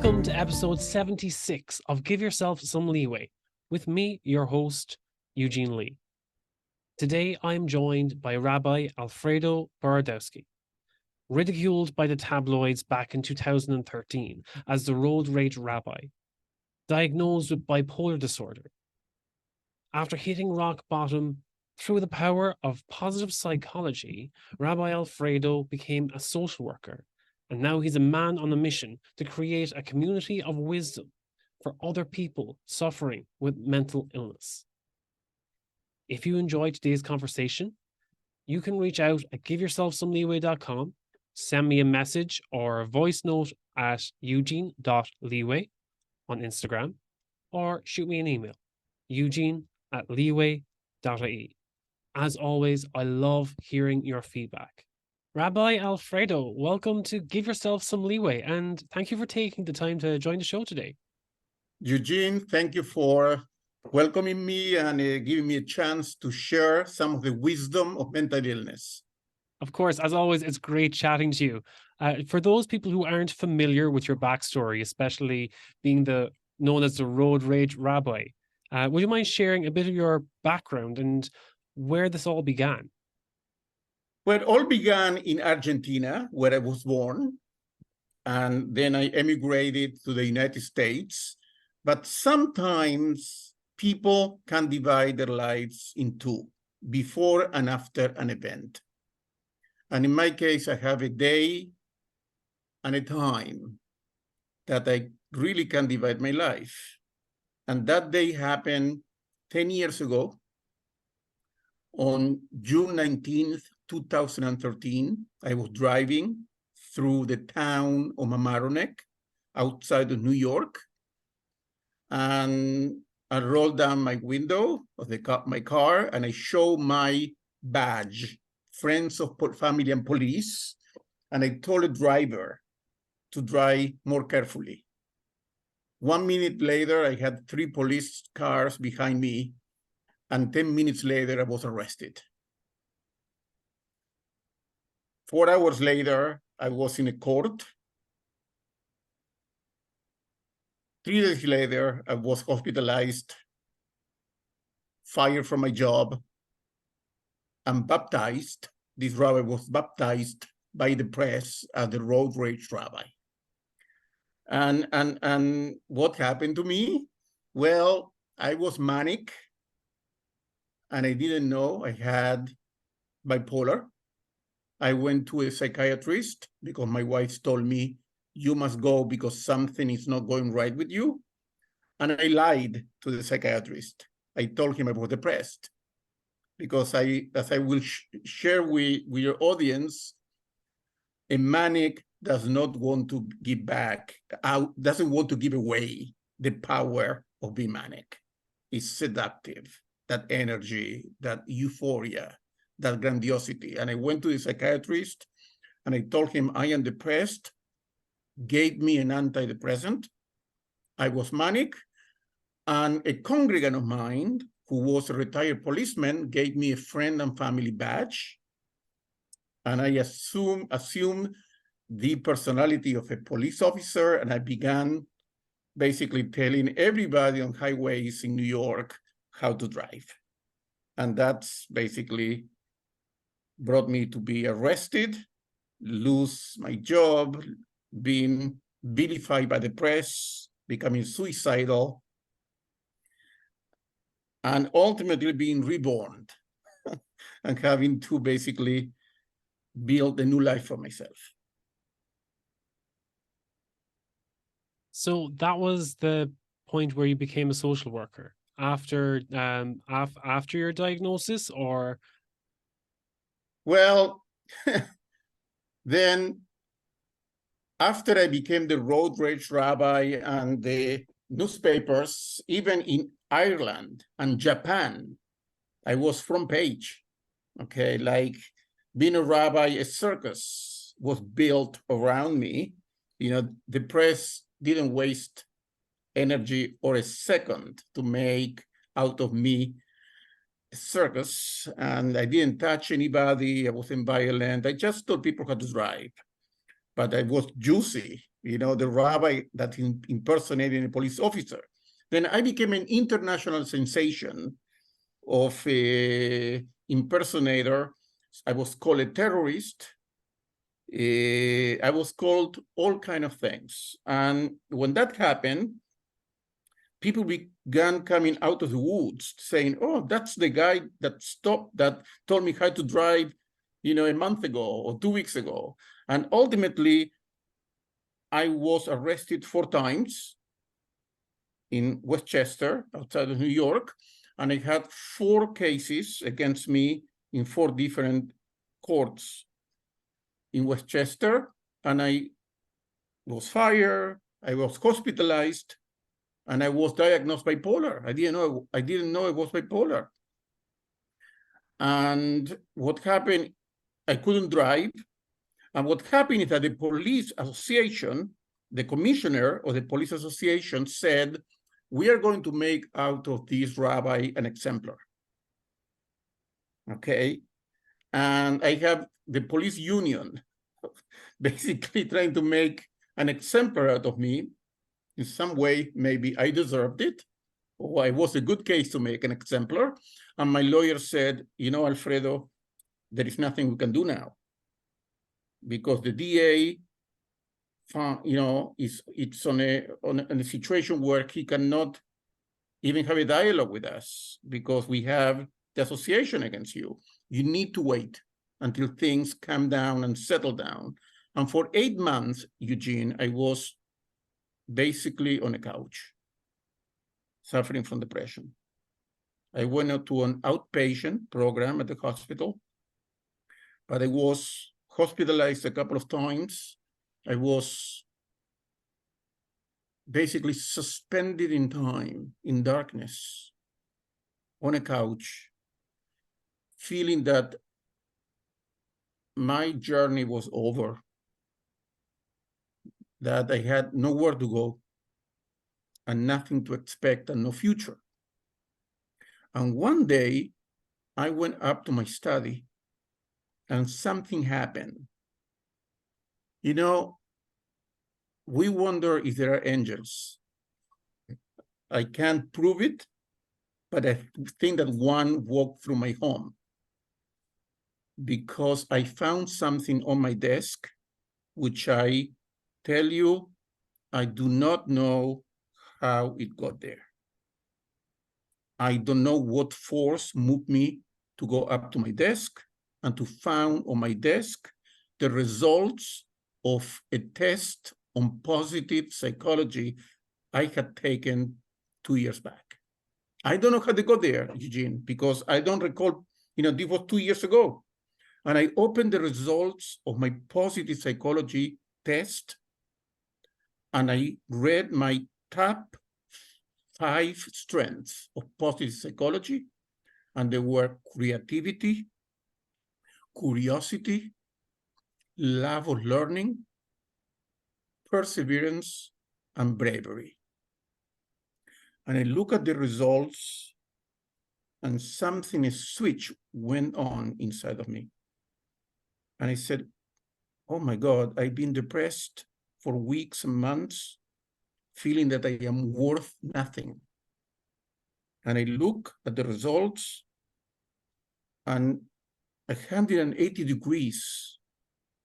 Welcome to episode 76 of Give Yourself Some Leeway, with me, your host, Eugene Lee. Today, I am joined by Rabbi Alfredo Borodowski. Ridiculed by the tabloids back in 2013 as the road rage rabbi, diagnosed with bipolar disorder. After hitting rock bottom, through the power of positive psychology, Rabbi Alfredo became a social worker, and now he's a man on a mission to create a community of wisdom for other people suffering with mental illness. If you enjoyed today's conversation, you can reach out at giveyourselfsomeleeway.com, send me a message or a voice note at eugene.leeway on Instagram, or shoot me an email, eugene@leeway.ie. As always, I love hearing your feedback. Rabbi Alfredo, welcome to Give Yourself Some Leeway, and thank you for taking the time to join the show today. Eugene, thank you for welcoming me and giving me a chance to share some of the wisdom of mental illness. Of course, as always, it's great chatting to you. For those people who aren't familiar with your backstory, especially being known as the road rage rabbi, would you mind sharing a bit of your background and where this all began? Well, it all began in Argentina, where I was born, and then I emigrated to the United States. But sometimes people can divide their lives in two, before and after an event. And in my case, I have a day and a time that I really can divide my life. And that day happened 10 years ago on June 19th, 2013. I was driving through the town of Mamaroneck outside of New York. And I rolled down my window of my car and I show my badge, Friends of Family and Police. And I told the driver to drive more carefully. 1 minute later, I had 3 police cars behind me. And 10 minutes later, I was arrested. 4 hours later, I was in a court. 3 days later, I was hospitalized, fired from my job, and baptized. This rabbi was baptized by the press as the road rage rabbi. And what happened to me? Well, I was manic, and I didn't know I had bipolar. I went to a psychiatrist because my wife told me, you must go because something is not going right with you. And I lied to the psychiatrist. I told him I was depressed because as I will share with your audience, a manic does not want to give back, doesn't want to give away the power of being manic. It's seductive, that energy, that euphoria, that grandiosity. And I went to the psychiatrist and I told him I am depressed, gave me an antidepressant. I was manic, and a congregant of mine who was a retired policeman gave me a friend and family badge. And I assumed the personality of a police officer, and I began basically telling everybody on highways in New York how to drive. And that's basically brought me to be arrested, lose my job, being vilified by the press, becoming suicidal, and ultimately being reborn and having to basically build a new life for myself. So that was the point where you became a social worker after your diagnosis, or? Well, then after I became the road rage rabbi, and the newspapers, even in Ireland and Japan, I was front page. Okay, like being a rabbi, a circus was built around me. You know, the press didn't waste energy or a second to make out of me a circus, and I didn't touch anybody. I wasn't violent. I just told people how to drive, but I was juicy. the rabbi that impersonated a police officer. Then I became an international sensation of a impersonator. I was called a terrorist. I was called all kinds of things. And when that happened, people began coming out of the woods saying, oh, that's the guy that told me how to drive, a month ago or 2 weeks ago. And ultimately, I was arrested 4 times in Westchester, outside of New York, and I had 4 cases against me in 4 different courts in Westchester, and I was fired, I was hospitalized, and I was diagnosed bipolar. I didn't know I was bipolar. And what happened, I couldn't drive. And what happened is that the police association, the commissioner of the police association said, we are going to make out of this rabbi an exemplar. Okay. And I have the police union basically trying to make an exemplar out of me. In some way, maybe I deserved it, or I was a good case to make an exemplar. And my lawyer said, Alfredo, there is nothing we can do now, because the DA, it's on a situation where he cannot even have a dialogue with us because we have the association against you. You need to wait until things calm down and settle down. And for 8 months, Eugene, I was basically on a couch, suffering from depression. I went out to an outpatient program at the hospital, but I was hospitalized a couple of times. I was basically suspended in time, in darkness, on a couch, feeling that my journey was over, that I had nowhere to go and nothing to expect and no future. And one day, I went up to my study and something happened. We wonder if there are angels. I can't prove it, but I think that one walked through my home because I found something on my desk, which I tell you, I do not know how it got there. I don't know what force moved me to go up to my desk and to find on my desk the results of a test on positive psychology I had taken 2 years back. I don't know how they got there, Eugene, because I don't recall, this was 2 years ago. And I opened the results of my positive psychology test, and I read my top 5 strengths of positive psychology, and they were creativity, curiosity, love of learning, perseverance, and bravery. And I look at the results, and something, a switch went on inside of me. And I said, oh my God, I've been depressed for weeks and months, feeling that I am worth nothing. And I look at the results, and 180 degrees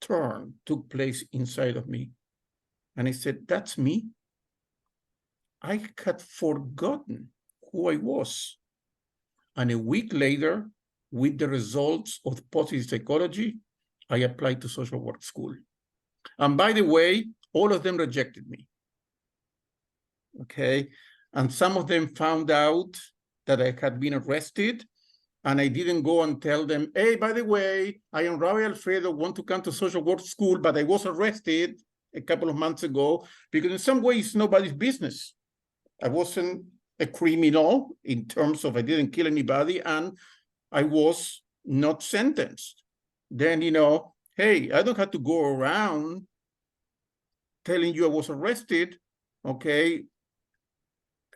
turn took place inside of me. And I said, that's me. I had forgotten who I was. And a week later, with the results of positive psychology, I applied to social work school. And by the way, all of them rejected me. Okay. And some of them found out that I had been arrested, and I didn't go and tell them, hey, by the way, I am Rabbi Alfredo, want to come to social work school, but I was arrested a couple of months ago, because in some ways, it's nobody's business. I wasn't a criminal in terms of I didn't kill anybody, and I was not sentenced. Then, hey, I don't have to go around telling you I was arrested, okay?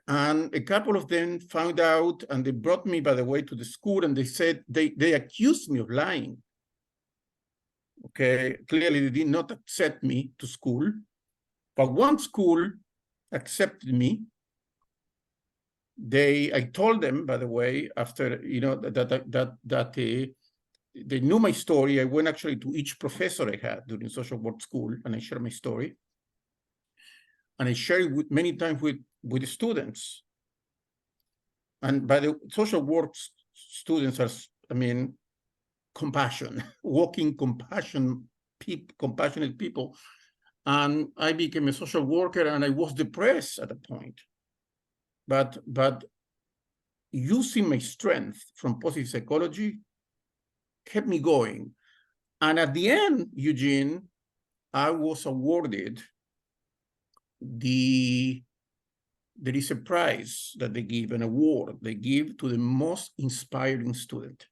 And a couple of them found out, and they brought me, by the way, to the school, and they said, they accused me of lying. Okay, clearly they did not accept me to school. But one school accepted me. I told them, by the way, after they knew my story. I went actually to each professor I had during social work school, and I shared my story. And I shared it many times with the students. And by the social work students are, compassion, walking compassionate people. And I became a social worker, and I was depressed at a point. But using my strength from positive psychology kept me going. And at the end, Eugene, I was awarded there is a prize that they give, an award they give to the most inspiring student.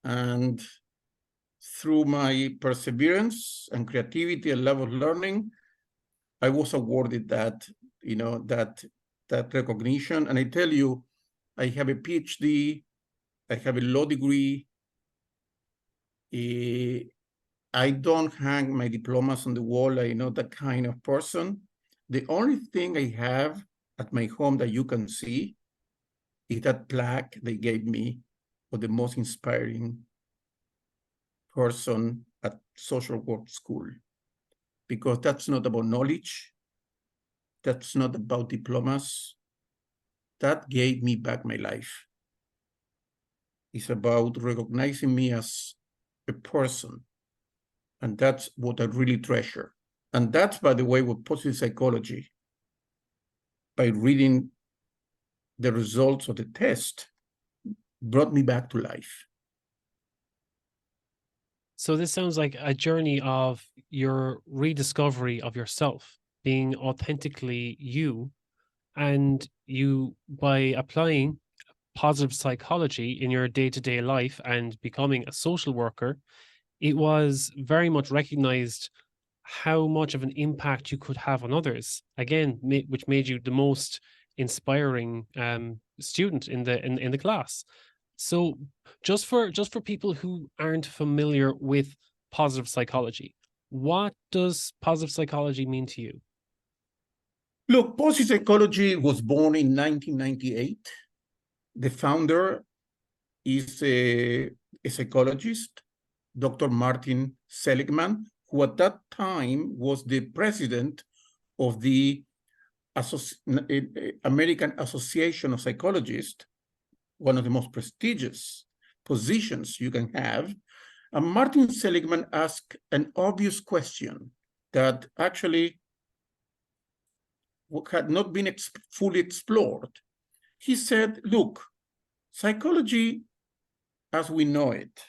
And through my perseverance and creativity and love of learning, I was awarded that recognition. And I tell you, I have a PhD, I have a law degree. I don't hang my diplomas on the wall. I'm not that kind of person. The only thing I have at my home that you can see is that plaque they gave me for the most inspiring person at social work school. Because that's not about knowledge. That's not about diplomas. That gave me back my life. It's about recognizing me as a person. And that's what I really treasure. And that's, by the way, with positive psychology, by reading the results of the test, brought me back to life. So this sounds like a journey of your rediscovery of yourself, being authentically you, and you, by applying positive psychology in your day-to-day life and becoming a social worker, it was very much recognized how much of an impact you could have on others. Again, which made you the most inspiring student in the class. So just for people who aren't familiar with positive psychology, what does positive psychology mean to you? Look, positive psychology was born in 1998. The founder is a psychologist, Dr. Martin Seligman, who at that time was the president of the American Association of Psychologists, one of the most prestigious positions you can have. And Martin Seligman asked an obvious question that actually had not been fully explored. He said, look, psychology as we know it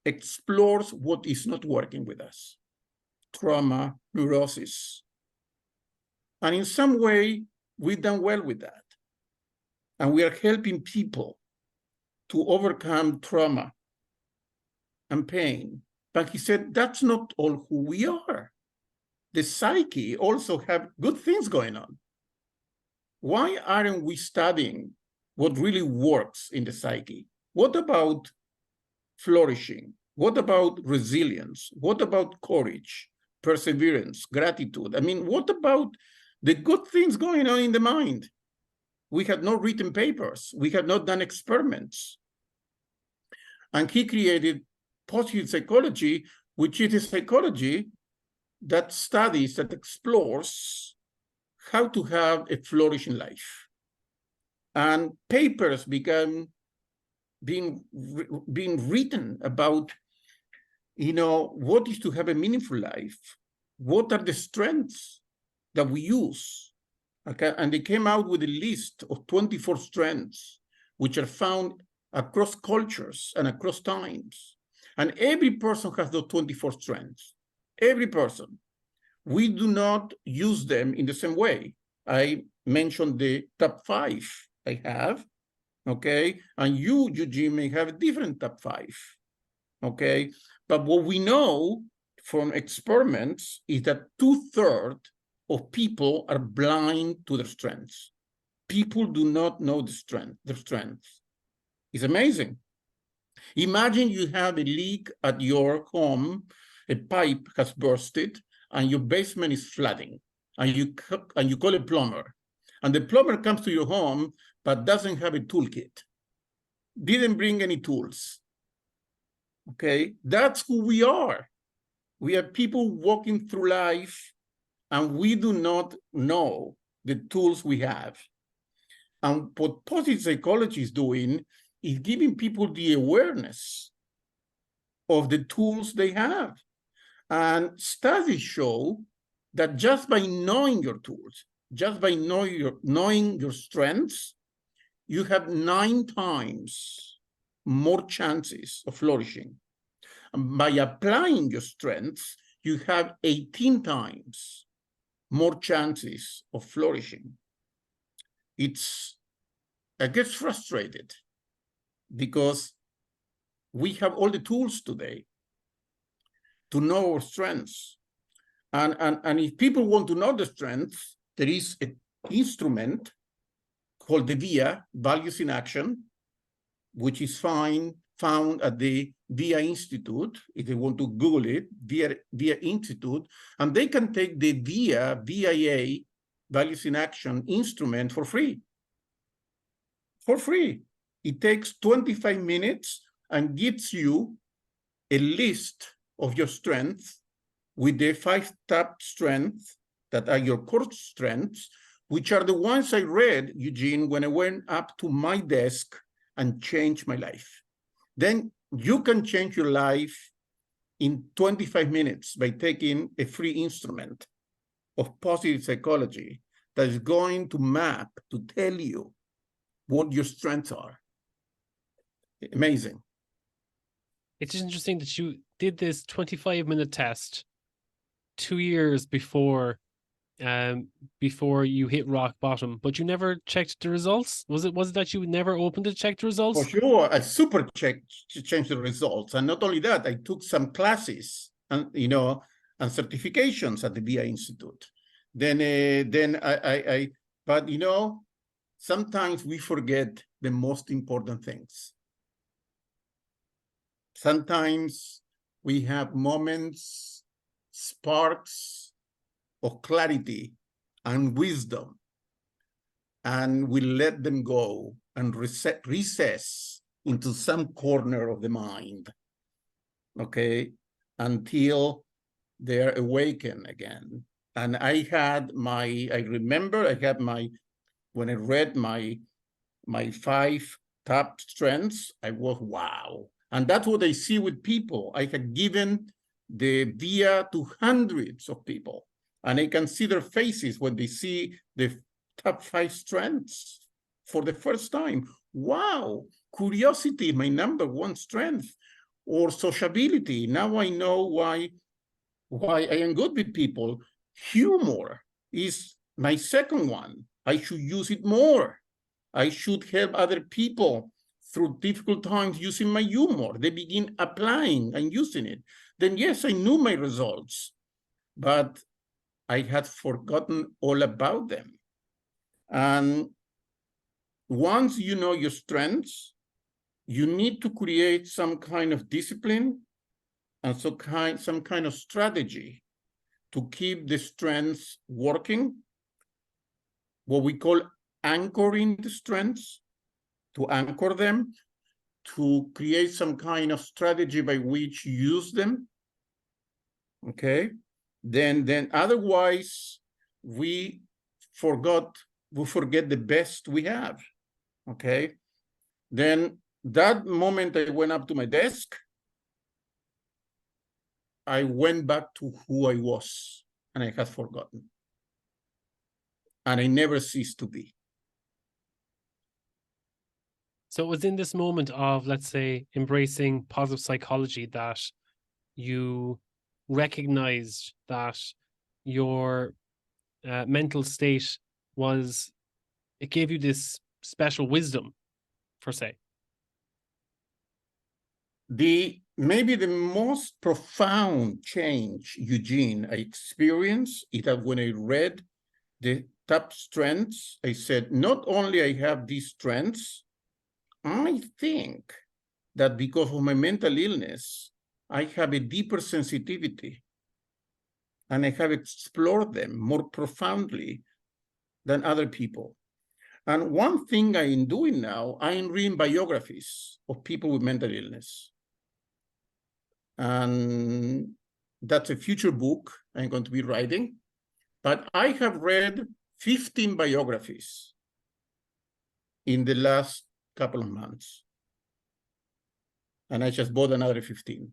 explores what is not working with us, trauma, neurosis. And in some way, we've done well with that. And we are helping people to overcome trauma and pain. But he said, that's not all who we are. The psyche also have good things going on. Why aren't we studying what really works in the psyche? What about flourishing? What about resilience? What about courage, perseverance, gratitude? I mean, what about the good things going on in the mind? We had not written papers. We had not done experiments. And he created positive psychology, which is a psychology that studies, that explores how to have a flourishing life. And papers began being written about, what is to have a meaningful life? What are the strengths that we use? Okay? And they came out with a list of 24 strengths, which are found across cultures and across times. And every person has those 24 strengths. Every person. We do not use them in the same way. I mentioned the top 5 I have, okay? And you, Eugene, may have a different top 5, okay? But what we know from experiments is that 2/3 of people are blind to their strengths. People do not know their strengths. It's amazing. Imagine you have a leak at your home, a pipe has bursted, and your basement is flooding, and you call a plumber, and the plumber comes to your home but doesn't have a toolkit, didn't bring any tools. Okay, that's who we are. We are people walking through life, and we do not know the tools we have. And what positive psychology is doing is giving people the awareness of the tools they have. And studies show that just by knowing your tools, just by knowing your strengths, you have 9 times more chances of flourishing. And by applying your strengths, you have 18 times more chances of flourishing. I get frustrated because we have all the tools today to know our strengths. And if people want to know the strengths, there is an instrument called the VIA, Values in Action, which is found at the VIA Institute. If they want to Google it, VIA Institute, and they can take the VIA, Values in Action instrument for free. For free. It takes 25 minutes and gives you a list of your strengths with the 5 top strengths that are your core strengths, which are the ones I read, Eugene, when I went up to my desk and changed my life. Then you can change your life in 25 minutes by taking a free instrument of positive psychology that is going to map, to tell you what your strengths are. Amazing. It's interesting that you did this 25-minute test 2 years before you hit rock bottom, but you never checked the results. Was it that you never opened to check the results? For sure, I super checked to change the results, and not only that, I took some classes and and certifications at the VIA Institute. But sometimes we forget the most important things. Sometimes we have moments, sparks of clarity and wisdom, and we let them go and recess into some corner of the mind, okay, until they're awakened again. And when I read my 5 top strengths, I was, wow. And that's what I see with people. I had given the VIA to hundreds of people, and I can see their faces when they see the top 5 strengths for the first time. Wow, curiosity, my number 1 strength, or sociability. Now I know why I am good with people. Humor is my second one. I should use it more. I should help other people through difficult times using my humor. They begin applying and using it. Then yes, I knew my results, but I had forgotten all about them. And once you know your strengths, you need to create some kind of discipline and some kind of strategy to keep the strengths working, what we call anchoring the strengths, to anchor them, to create some kind of strategy by which you use them, okay? Then otherwise, we forget the best we have, okay? Then that moment I went up to my desk, I went back to who I was, and I had forgotten. And I never ceased to be. So it was in this moment of, let's say, embracing positive psychology that you recognized that your mental state it gave you this special wisdom, per se. Maybe the most profound change, Eugene, I experienced is that when I read the top strengths, I said, not only I have these strengths, I think that because of my mental illness, I have a deeper sensitivity and I have explored them more profoundly than other people. And one thing I am doing now, I am reading biographies of people with mental illness. And that's a future book I'm going to be writing. But I have read 15 biographies in the last couple of months. And I just bought another 15.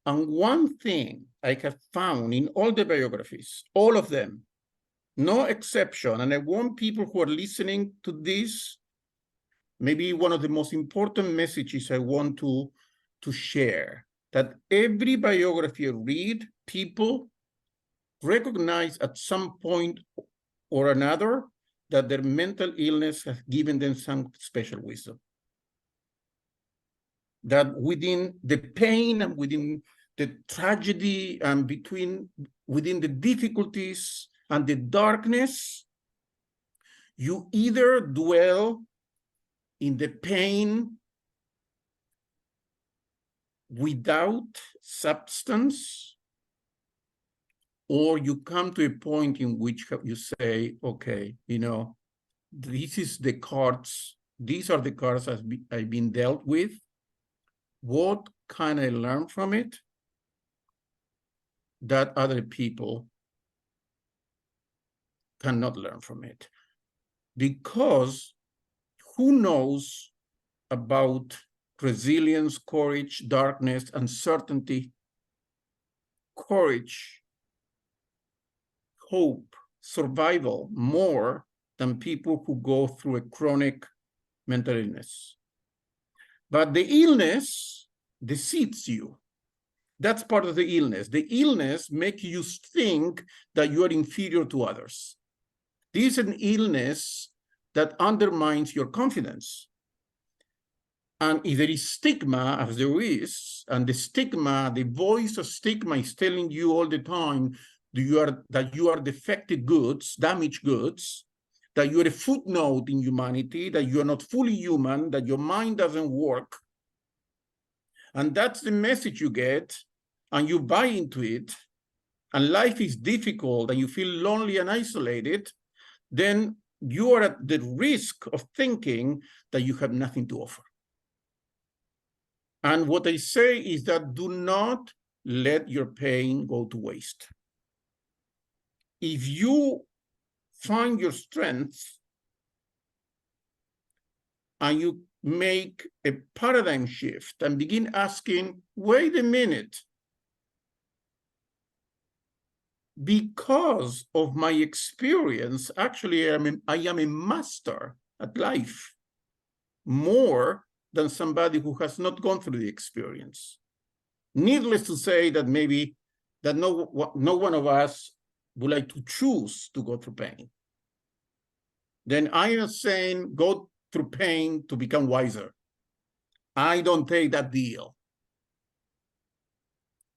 And one thing I have found in all the biographies, all of them, no exception, and I want people who are listening to this, maybe one of the most important messages I want to share, that every biography I read, people recognize at some point or another that their mental illness has given them some special wisdom. That within the pain and within the tragedy and within the difficulties and the darkness, you either dwell in the pain without substance, or you come to a point in which you say, okay, these are the cards I've been dealt with. What can I learn from it that other people cannot learn from it? Because who knows about resilience, courage, darkness, uncertainty, courage, hope, survival more than people who go through a chronic mental illness? But the illness deceits you. That's part of the illness. The illness makes you think that you are inferior to others. This is an illness that undermines your confidence. And if there is stigma, as there is, and the voice of stigma is telling you all the time that you are defective goods, damaged goods, that you're a footnote in humanity, that you're not fully human, that your mind doesn't work. And that's the message you get, and you buy into it, and life is difficult, and you feel lonely and isolated, then you are at the risk of thinking that you have nothing to offer. And what I say is that do not let your pain go to waste. If you find your strength and you make a paradigm shift and begin asking, wait a minute, because of my experience, actually I am a master at life, more than somebody who has not gone through the experience. Needless to say that maybe that no one of us would like to choose to go through pain. Then I am saying go through pain to become wiser. I don't take that deal.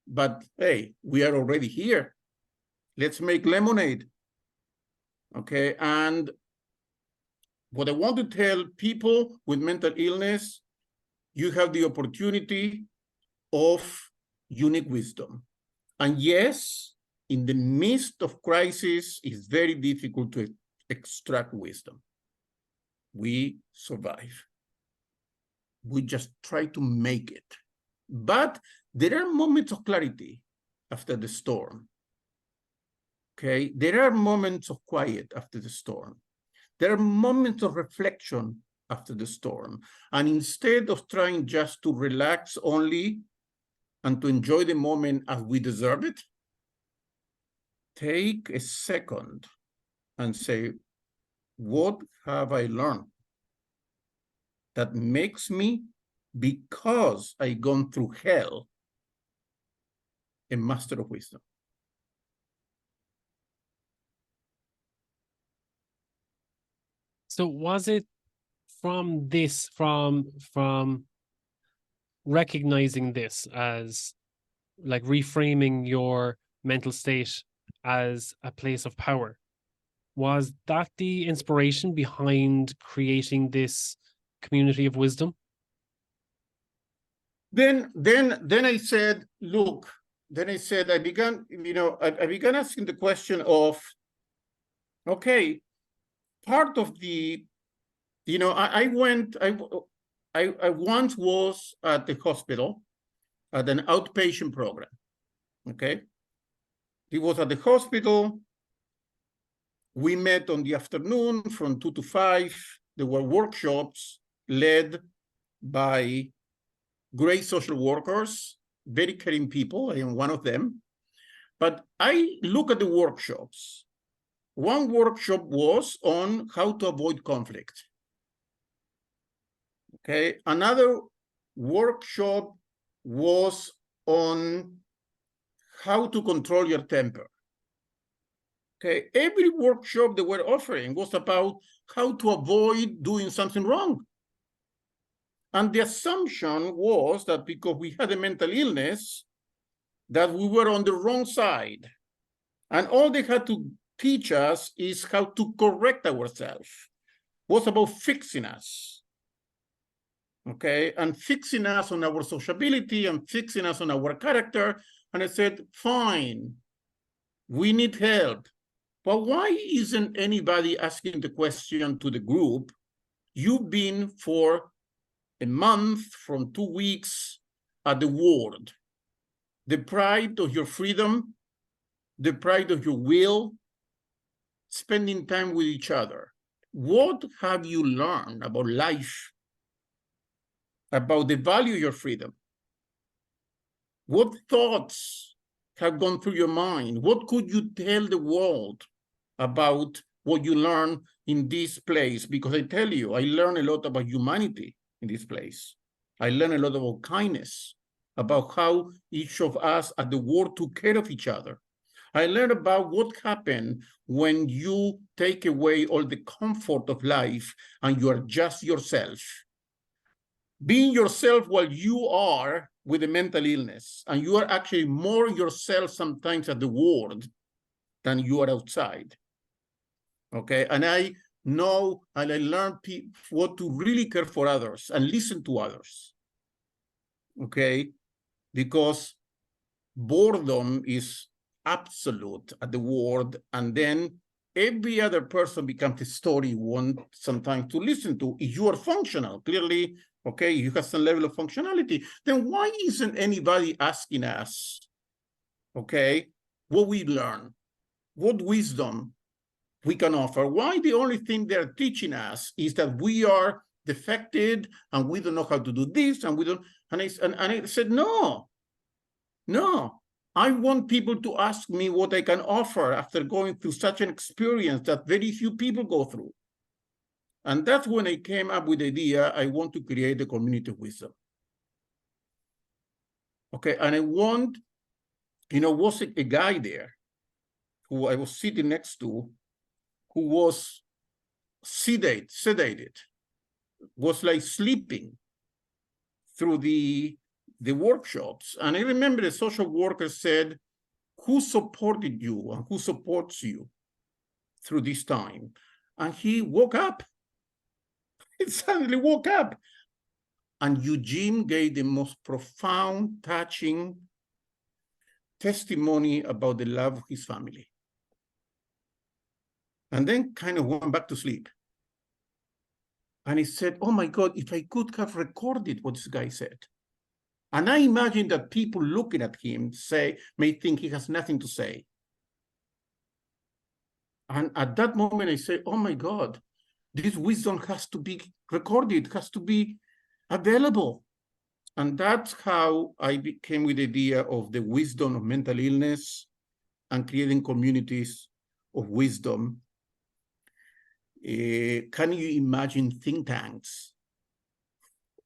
But hey, we are already here. Let's make lemonade. Okay, and what I want to tell people with mental illness, you have the opportunity of unique wisdom. And yes, in the midst of crisis, it's very difficult to extract wisdom. We survive. We just try to make it. But there are moments of clarity after the storm. Okay, there are moments of quiet after the storm. There are moments of reflection after the storm. And instead of trying just to relax only and to enjoy the moment as we deserve it, take a second and say, what have I learned that makes me, because I've gone through hell, a master of wisdom? So was it from this, from recognizing this as like reframing your mental state as a place of power, was that the inspiration behind creating this community of wisdom? Then I said, look, then I said, I began asking the question of, okay, part of the, I once was at the hospital at an outpatient program, okay? It was at the hospital. We met on the afternoon from 2 to 5. There were workshops led by great social workers, very caring people. I am one of them. But I look at the workshops. One workshop was on how to avoid conflict. Okay, another workshop was on how to control your temper. Okay, every workshop they were offering was about how to avoid doing something wrong. And the assumption was that because we had a mental illness, that we were on the wrong side. And all they had to teach us is how to correct ourselves. It was about fixing us. Okay, and fixing us on our sociability and fixing us on our character. And I said, fine, we need help. But why isn't anybody asking the question to the group? You've been for a month, from 2 weeks at the ward. Deprived of your freedom, deprived of your will, spending time with each other. What have you learned about life, about the value of your freedom? What thoughts have gone through your mind? What could you tell the world about what you learned in this place? Because I tell you, I learned a lot about humanity in this place. I learned a lot about kindness, about how each of us at the ward took care of each other. I learned about what happened when you take away all the comfort of life and you are just yourself. Being yourself while you are with a mental illness, and you are actually more yourself sometimes at the ward than you are outside. Okay, and I know and I learned what to really care for others and listen to others. Okay, because boredom is absolute at the ward, and then every other person becomes a story you want sometimes to listen to. If you are functional, clearly, okay, you have some level of functionality, then why isn't anybody asking us, okay, what we learn, what wisdom we can offer? Why the only thing they're teaching us is that we are defected and we don't know how to do this and we don't, and I said, no, I want people to ask me what I can offer after going through such an experience that very few people go through. And that's when I came up with the idea, I want to create a community of wisdom. Okay, and I want, was a guy there who I was sitting next to, who was sedated, was like sleeping through the workshops. And I remember the social worker said, who supported you and who supports you through this time? And he woke up. He suddenly woke up. And Eugene gave the most profound, touching testimony about the love of his family. And then kind of went back to sleep. And he said, oh my God, if I could have recorded what this guy said. And I imagine that people looking at him may think he has nothing to say. And at that moment, I say, oh my God, this wisdom has to be recorded, has to be available. And that's how I came with the idea of the wisdom of mental illness and creating communities of wisdom. Can you imagine think tanks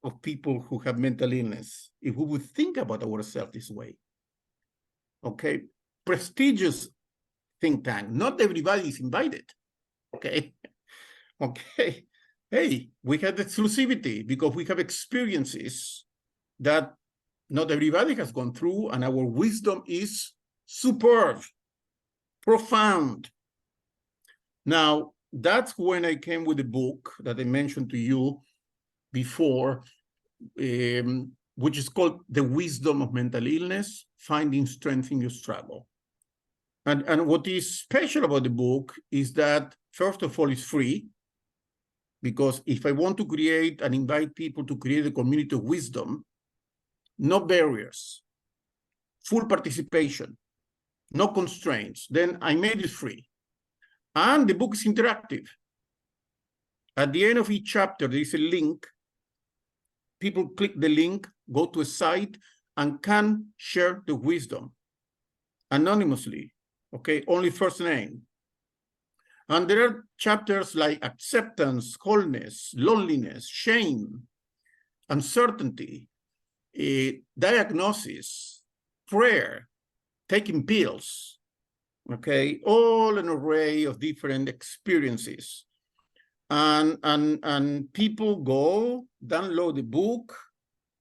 of people who have mental illness if we would think about ourselves this way? Okay, prestigious think tank. Not everybody is invited. Okay. Hey, we have exclusivity because we have experiences that not everybody has gone through, and our wisdom is superb, profound. Now, that's when I came with the book that I mentioned to you before, which is called The Wisdom of Mental Illness, Finding Strength in Your Struggle. And what is special about the book is that, first of all, it's free, because if I want to create and invite people to create a community of wisdom, no barriers, full participation, no constraints, then I made it free. And the book is interactive. At the end of each chapter, there is a link. People click the link, go to a site, and can share the wisdom anonymously, okay? Only first name. And there are chapters like acceptance, wholeness, loneliness, shame, uncertainty, diagnosis, prayer, taking pills, okay? All an array of different experiences. And people go, download the book,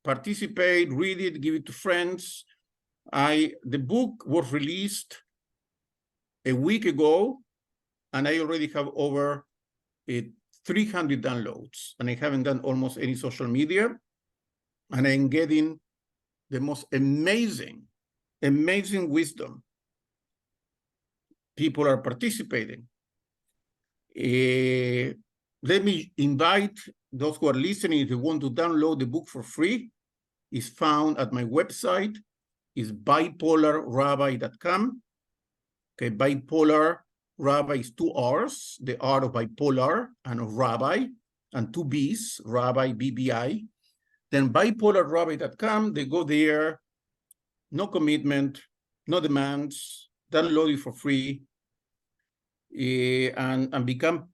participate, read it, give it to friends. The book was released a week ago, and I already have over 300 downloads, and I haven't done almost any social media, and I'm getting the most amazing wisdom. People are participating. Let me invite those who are listening, if you want to download the book for free, it's found at my website, is bipolarrabbi.com. Okay, bipolar Rabbi is 2 R's, the R of bipolar and of rabbi, and 2 B's, Rabbi, BBI. Then bipolarrabbi.com, they go there, no commitment, no demands, download it for free, and become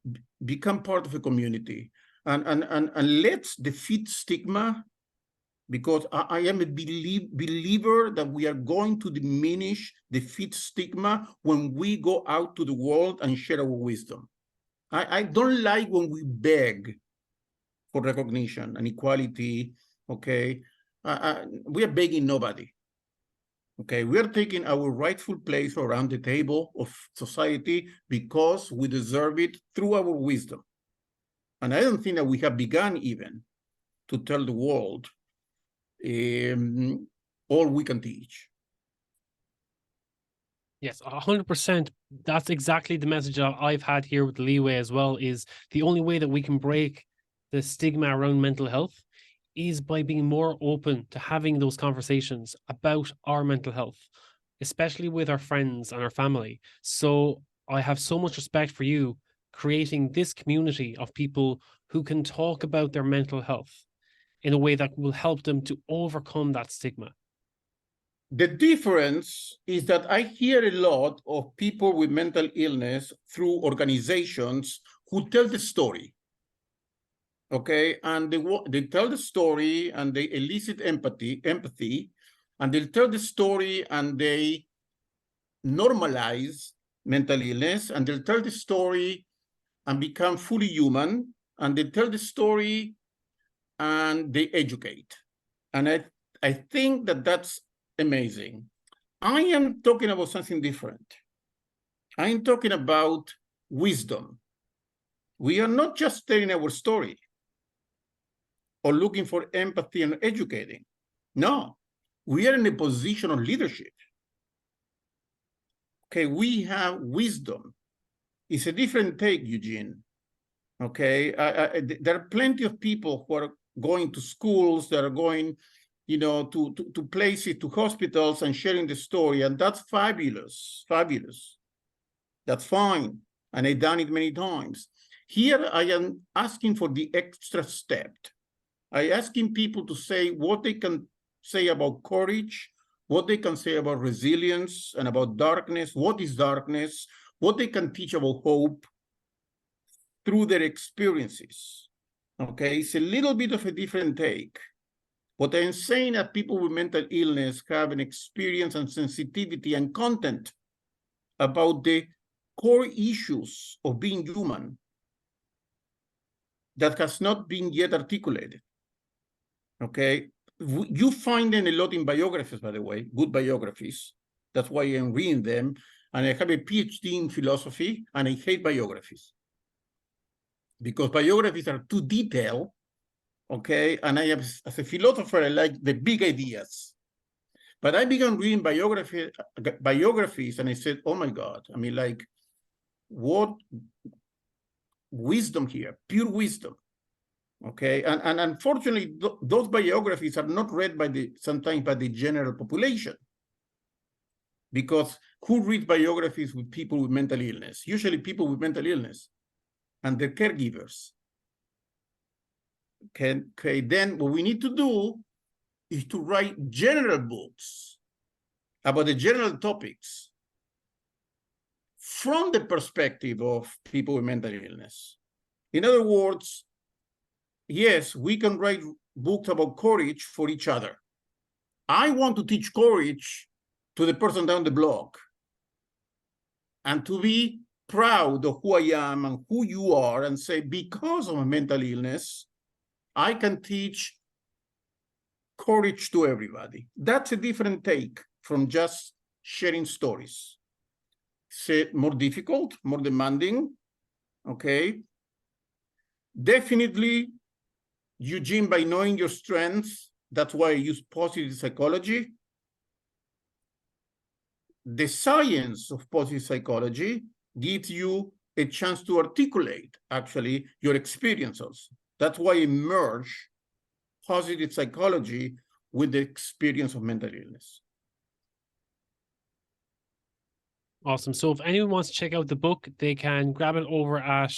part of a community. And let's defeat stigma, because I am a believer that we are going to defeat stigma when we go out to the world and share our wisdom. I don't like when we beg for recognition and equality, okay? We are begging nobody, okay? We are taking our rightful place around the table of society because we deserve it through our wisdom. And I don't think that we have begun even to tell the world all we can teach. Yes, 100%. That's exactly the message that I've had here with Leeway as well, is the only way that we can break the stigma around mental health is by being more open to having those conversations about our mental health, especially with our friends and our family. So I have so much respect for you creating this community of people who can talk about their mental health in a way that will help them to overcome that stigma. The difference is that I hear a lot of people with mental illness through organizations who tell the story, okay? And they tell the story and they elicit empathy, and they'll tell the story and they normalize mental illness, and they'll tell the story and become fully human, and they tell the story and they educate. And I think that that's amazing. I am talking about something different. I am talking about wisdom. We are not just telling our story or looking for empathy and educating. No, we are in a position of leadership. Okay, we have wisdom. It's a different take, Eugene. Okay, there are plenty of people who are going to schools, that are going, to places, to hospitals, and sharing the story, and that's fabulous, fabulous. That's fine, and I've done it many times. Here, I am asking for the extra step. I'm asking people to say what they can say about courage, what they can say about resilience and about darkness, what is darkness, what they can teach about hope through their experiences. Okay, it's a little bit of a different take. What I'm saying that people with mental illness have an experience and sensitivity and content about the core issues of being human that has not been yet articulated. Okay, you find them a lot in biographies, by the way, good biographies. That's why I'm reading them. And I have a PhD in philosophy, and I hate biographies, because biographies are too detailed, okay? And I have, as a philosopher, I like the big ideas. But I began reading biographies, and I said, oh my God, I mean, like, what wisdom here, pure wisdom, okay? And unfortunately, those biographies are not read sometimes by the general population. Because who reads biographies with people with mental illness? Usually people with mental illness and their caregivers. Okay, then what we need to do is to write general books about the general topics from the perspective of people with mental illness. In other words, yes, we can write books about courage for each other. I want to teach courage to the person down the block and to be proud of who I am and who you are and say, because of a mental illness, I can teach courage to everybody. That's a different take from just sharing stories. It's more difficult, more demanding, okay? Definitely, Eugene, by knowing your strengths, that's why I use positive psychology. The science of positive psychology gives you a chance to articulate, actually, your experiences. That's why I merge positive psychology with the experience of mental illness. Awesome. So if anyone wants to check out the book, they can grab it over at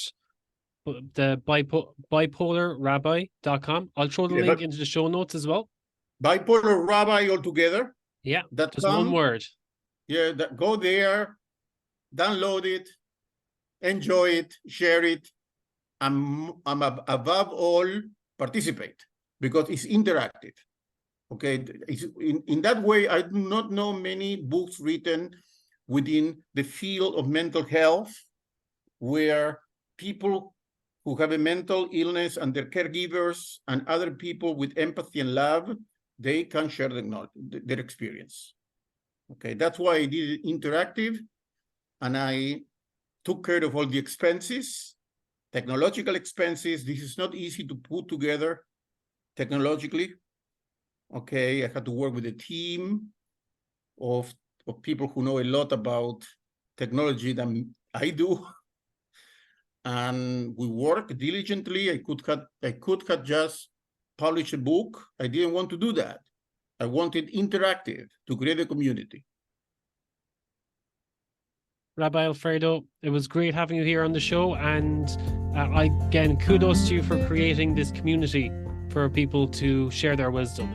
the bipolarrabbi.com. I'll throw the link into the show notes as well. Bipolar Rabbi altogether. Yeah, just one word. Yeah, go there, download it, enjoy it, share it, and above all, participate, because it's interactive. Okay, in that way, I do not know many books written within the field of mental health where people who have a mental illness and their caregivers and other people with empathy and love, they can share their experience. Okay, that's why I did it interactive, and I took care of all the expenses, technological expenses. This is not easy to put together technologically. Okay, I had to work with a team of people who know a lot about technology than I do. And we work diligently. I could have just published a book. I didn't want to do that. I wanted interactive to create a community. Rabbi Alfredo, it was great having you here on the show. And again, kudos to you for creating this community for people to share their wisdom.